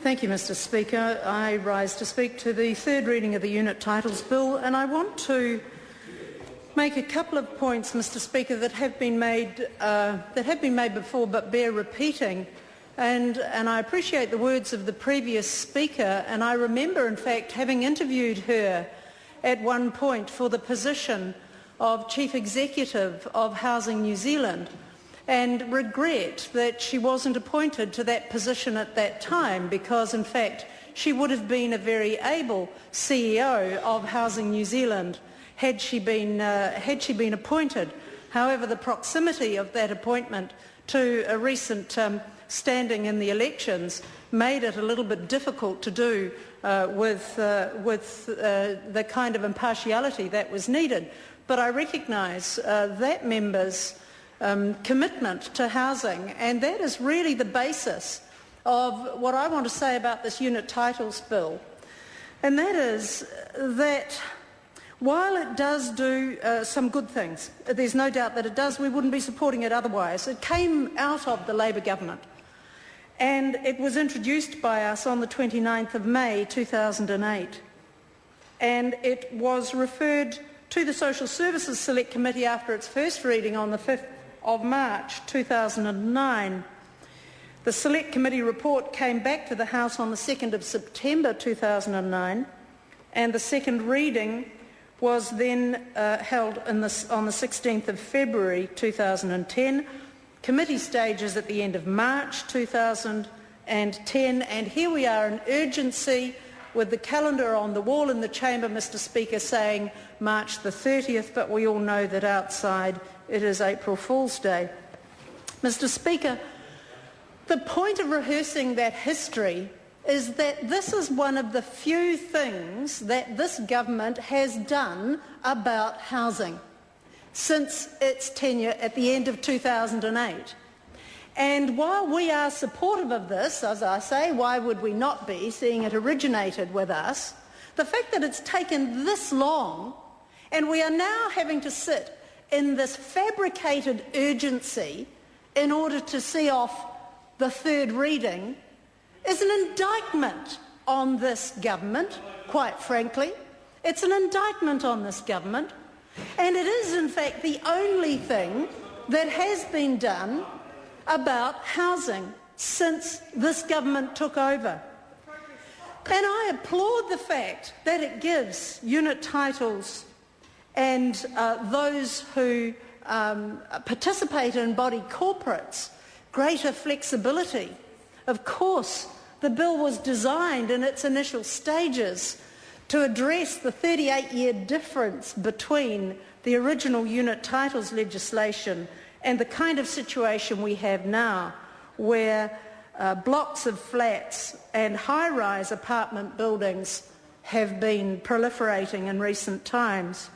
Thank you, Mr Speaker. I rise to speak to the third reading of the Unit Titles Bill, and I want to make a couple of points, Mr Speaker, that have been made before but bear repeating. And I appreciate the words of the previous speaker, and I remember, in fact, having interviewed her at one point for the position of Chief Executive of Housing New Zealand, and regret that she wasn't appointed to that position at that time, because, in fact, she would have been a very able CEO of Housing New Zealand had she been appointed. However, the proximity of that appointment to a recent standing in the elections made it a little bit difficult to do with the kind of impartiality that was needed. But I recognise that member's commitment to housing, and that is really the basis of what I want to say about this Unit Titles Bill. And that is that while it does do some good things, there's no doubt that it does, we wouldn't be supporting it otherwise. It came out of the Labour government, and it was introduced by us on the 29th of May 2008, and it was referred to the Social Services Select Committee after its first reading on the 5th of March 2009. The Select Committee report came back to the House on the 2nd of September 2009, and the second reading was then held on the 16th of February 2010, committee stages at the end of March 2010, and here we are in urgency with the calendar on the wall in the chamber, Mr Speaker, saying March the 30th, but we all know that outside it is April Fool's Day. Mr Speaker, the point of rehearsing that history is that this is one of the few things that this government has done about housing since its tenure at the end of 2008. And while we are supportive of this, as I say, why would we not be, seeing it originated with us, the fact that it's taken this long and we are now having to sit in this fabricated urgency in order to see off the third reading is an indictment on this government, quite frankly. It's an indictment on this government, and it is, in fact, the only thing that has been done about housing since this government took over. And I applaud the fact that it gives unit titles and those who participate in body corporates greater flexibility. Of course, the bill was designed in its initial stages to address the 38-year difference between the original unit titles legislation and the kind of situation we have now, where blocks of flats and high-rise apartment buildings have been proliferating in recent times.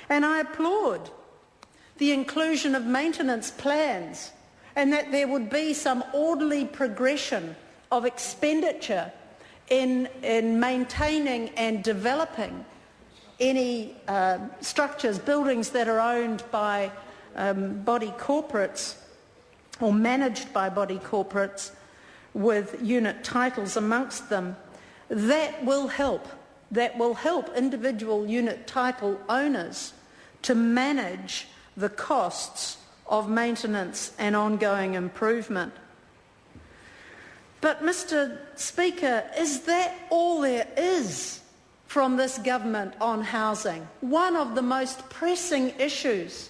And I applaud the inclusion of maintenance plans, and that there would be some orderly progression of expenditure in maintaining and developing any structures, buildings that are owned by body corporates or managed by body corporates with unit titles amongst them. That will help individual unit title owners to manage the costs of maintenance and ongoing improvement. But, Mr Speaker, is that all there is from this government on housing? One of the most pressing issues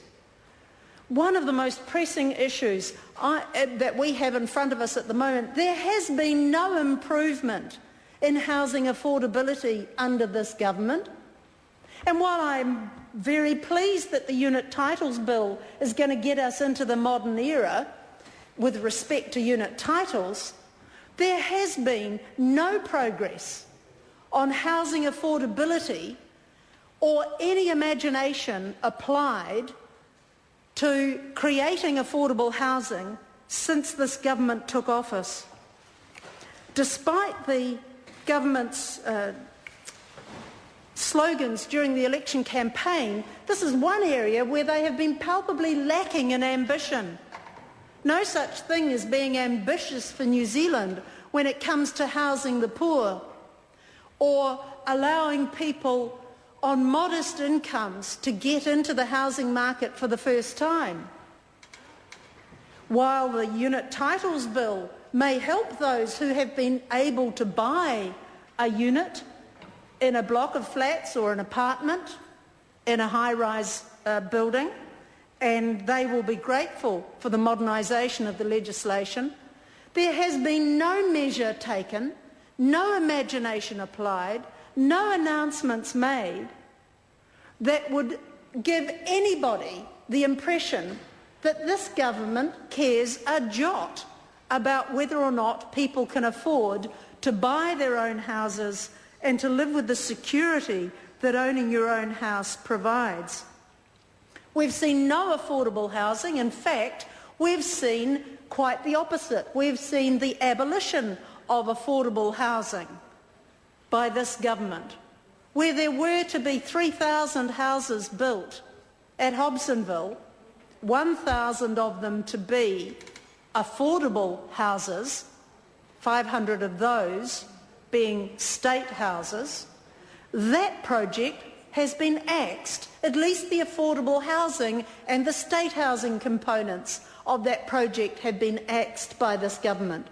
that we have in front of us at the moment, there has been no improvement in housing affordability under this government. And while I'm very pleased that the Unit Titles Bill is going to get us into the modern era with respect to unit titles, there has been no progress on housing affordability or any imagination applied to creating affordable housing since this government took office. Despite the government's slogans during the election campaign, this is one area where they have been palpably lacking in ambition. No such thing as being ambitious for New Zealand when it comes to housing the poor, or allowing people on modest incomes to get into the housing market for the first time. While the unit titles bill may help those who have been able to buy a unit in a block of flats or an apartment in a high-rise building, and they will be grateful for the modernisation of the legislation, there has been no measure taken, no imagination applied, no announcements made that would give anybody the impression that this government cares a jot about whether or not people can afford to buy their own houses and to live with the security that owning your own house provides. We've seen no affordable housing. In fact, we've seen quite the opposite. We've seen the abolition of affordable housing by this government, where there were to be 3,000 houses built at Hobsonville, 1,000 of them to be affordable houses, 500 of those being state houses. That project has been axed. At least the affordable housing and the state housing components of that project have been axed by this government.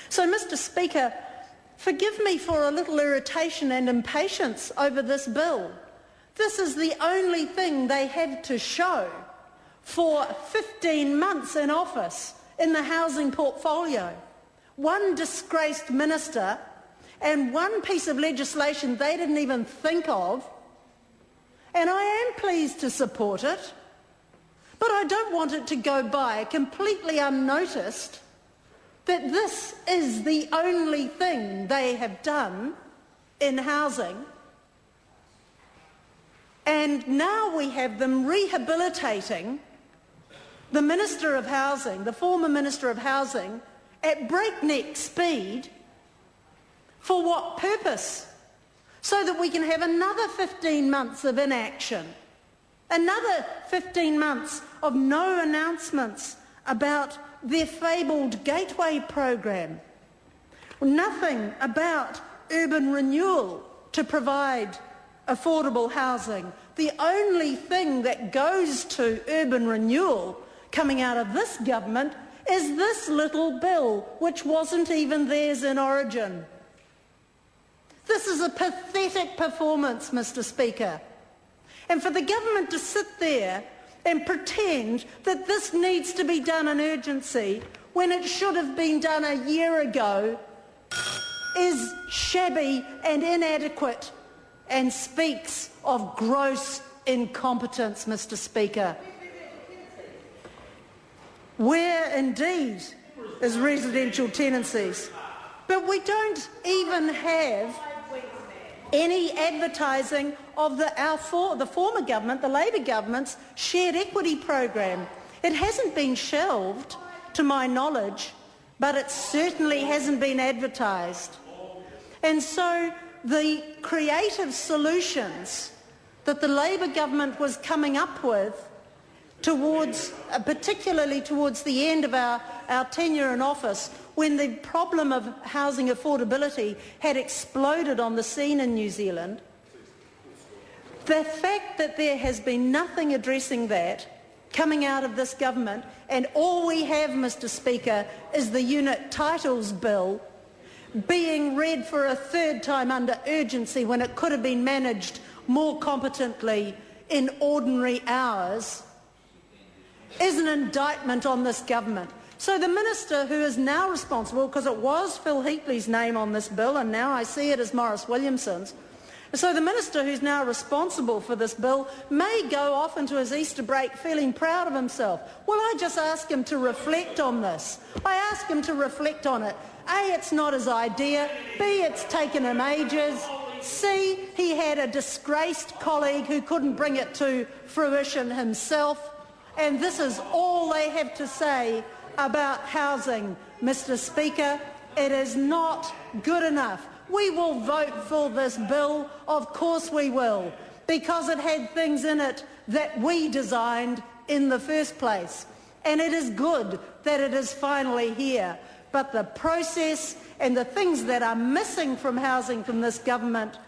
So, Mr. Speaker, forgive me for a little irritation and impatience over this bill. This is the only thing they have to show for 15 months in office in the housing portfolio. One disgraced minister and one piece of legislation they didn't even think of, and I am pleased to support it, but I don't want it to go by completely unnoticed that this is the only thing they have done in housing, and now we have them rehabilitating the Minister of Housing, the former Minister of Housing, at breakneck speed. For what purpose? So that we can have another 15 months of inaction, another 15 months of no announcements about their fabled Gateway program, nothing about urban renewal to provide affordable housing. The only thing that goes to urban renewal coming out of this government is this little bill, which wasn't even theirs in origin. This is a pathetic performance, Mr. Speaker. And for the government to sit there and pretend that this needs to be done in urgency when it should have been done a year ago is shabby and inadequate and speaks of gross incompetence, Mr. Speaker. Where indeed is residential tenancies? But we don't even have any advertising of the former government, the Labor government's shared equity program. It hasn't been shelved, to my knowledge, but it certainly hasn't been advertised. And so the creative solutions that the Labor government was coming up with towards, particularly towards the end of our tenure in office, when the problem of housing affordability had exploded on the scene in New Zealand, the fact that there has been nothing addressing that coming out of this government, and all we have, Mr. Speaker, is the unit titles bill being read for a third time under urgency when it could have been managed more competently in ordinary hours, is an indictment on this government. So the minister who is now responsible, because it was Phil Heatley's name on this bill and now I see it as Maurice Williamson's, so the minister who's now responsible for this bill may go off into his Easter break feeling proud of himself. Well, I just ask him to reflect on this. I ask him to reflect on it. A, it's not his idea. B, it's taken him ages. C, he had a disgraced colleague who couldn't bring it to fruition himself. And this is all they have to say about housing, Mr. Speaker. It is not good enough. We will vote for this bill, of course we will, because it had things in it that we designed in the first place. And it is good that it is finally here. but the process and the things that are missing from housing from this government